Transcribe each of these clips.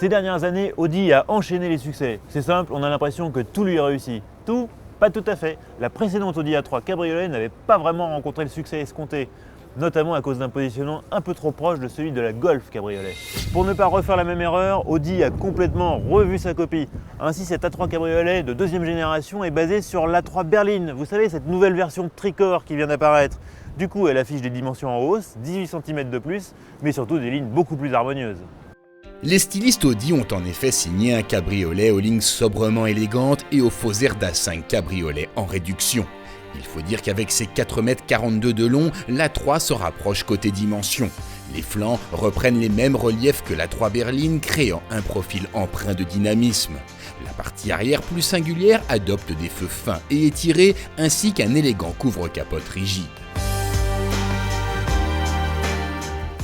Ces dernières années, Audi a enchaîné les succès. C'est simple, on a l'impression que tout lui réussit. Tout? Pas tout à fait. La précédente Audi A3 Cabriolet n'avait pas vraiment rencontré le succès escompté, notamment à cause d'un positionnement un peu trop proche de celui de la Golf Cabriolet. Pour ne pas refaire la même erreur, Audi a complètement revu sa copie. Ainsi, cette A3 Cabriolet de deuxième génération est basée sur l'A3 Berline. Vous savez, cette nouvelle version tricorps qui vient d'apparaître. Du coup, elle affiche des dimensions en hausse, 18 cm de plus, mais surtout des lignes beaucoup plus harmonieuses. Les stylistes Audi ont en effet signé un cabriolet aux lignes sobrement élégantes et au faux air d'A5 cabriolet en réduction. Il faut dire qu'avec ses 4,42 m de long, l'A3 se rapproche côté dimension. Les flancs reprennent les mêmes reliefs que l'A3 berline, créant un profil empreint de dynamisme. La partie arrière, plus singulière, adopte des feux fins et étirés, ainsi qu'un élégant couvre-capote rigide.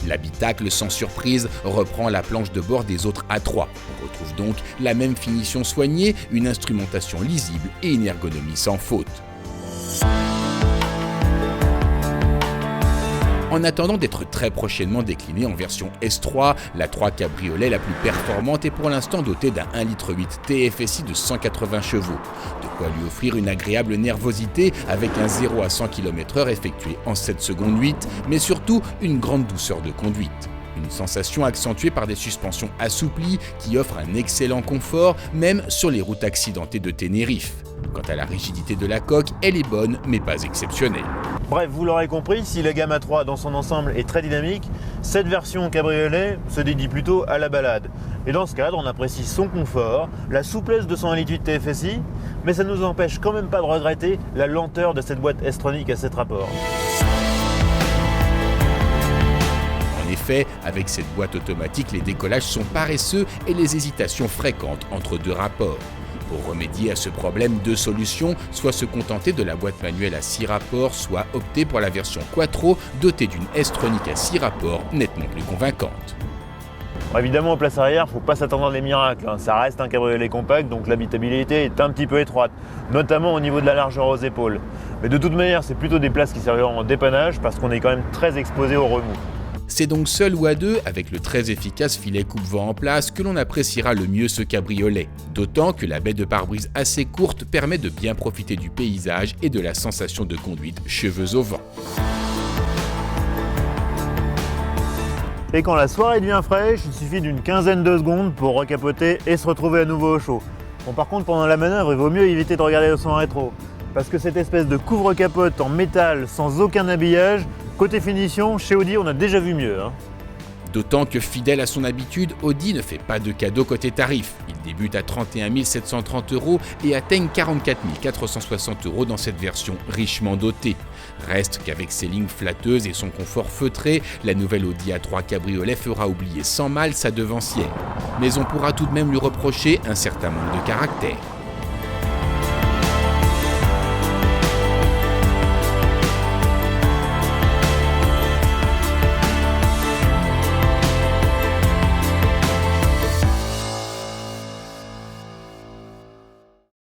L'habitacle, sans surprise, reprend la planche de bord des autres A3. On retrouve donc la même finition soignée, une instrumentation lisible et une ergonomie sans faute. En attendant d'être très prochainement déclinée en version S3, la 3 Cabriolet la plus performante est pour l'instant dotée d'un 1,8 litre TFSI de 180 chevaux. De quoi lui offrir une agréable nervosité avec un 0 à 100 km/h effectué en 7 secondes 8, mais surtout une grande douceur de conduite. Une sensation accentuée par des suspensions assouplies qui offrent un excellent confort, même sur les routes accidentées de Tenerife. Quant à la rigidité de la coque, elle est bonne, mais pas exceptionnelle. Bref, vous l'aurez compris, si la gamme A3 dans son ensemble est très dynamique, cette version cabriolet se dédie plutôt à la balade. Et dans ce cadre, on apprécie son confort, la souplesse de son 1,8 litre TFSI, mais ça ne nous empêche quand même pas de regretter la lenteur de cette boîte S-tronique à 7 rapports. En effet, avec cette boîte automatique, les décollages sont paresseux et les hésitations fréquentes entre deux rapports. Pour remédier à ce problème, deux solutions, soit se contenter de la boîte manuelle à 6 rapports, soit opter pour la version Quattro dotée d'une S-tronique à 6 rapports nettement plus convaincante. Bon, évidemment, en place arrière, il ne faut pas s'attendre à des miracles. Ça reste un cabriolet compact, donc l'habitabilité est un petit peu étroite, notamment au niveau de la largeur aux épaules. Mais de toute manière, c'est plutôt des places qui serviront en dépannage parce qu'on est quand même très exposé aux remous. C'est donc seul ou à deux, avec le très efficace filet coupe-vent en place, que l'on appréciera le mieux ce cabriolet. D'autant que la baie de pare-brise assez courte permet de bien profiter du paysage et de la sensation de conduite cheveux au vent. Et quand la soirée devient fraîche, il suffit d'une quinzaine de secondes pour recapoter et se retrouver à nouveau au chaud. Bon, par contre, pendant la manœuvre, il vaut mieux éviter de regarder son rétro, parce que cette espèce de couvre-capote en métal sans aucun habillage, côté finition, chez Audi, on a déjà vu mieux. D'autant que fidèle à son habitude, Audi ne fait pas de cadeau côté tarif. Il débute à 31 730 € et atteigne 44 460 € dans cette version richement dotée. Reste qu'avec ses lignes flatteuses et son confort feutré, la nouvelle Audi A3 Cabriolet fera oublier sans mal sa devancière. Mais on pourra tout de même lui reprocher un certain manque de caractère.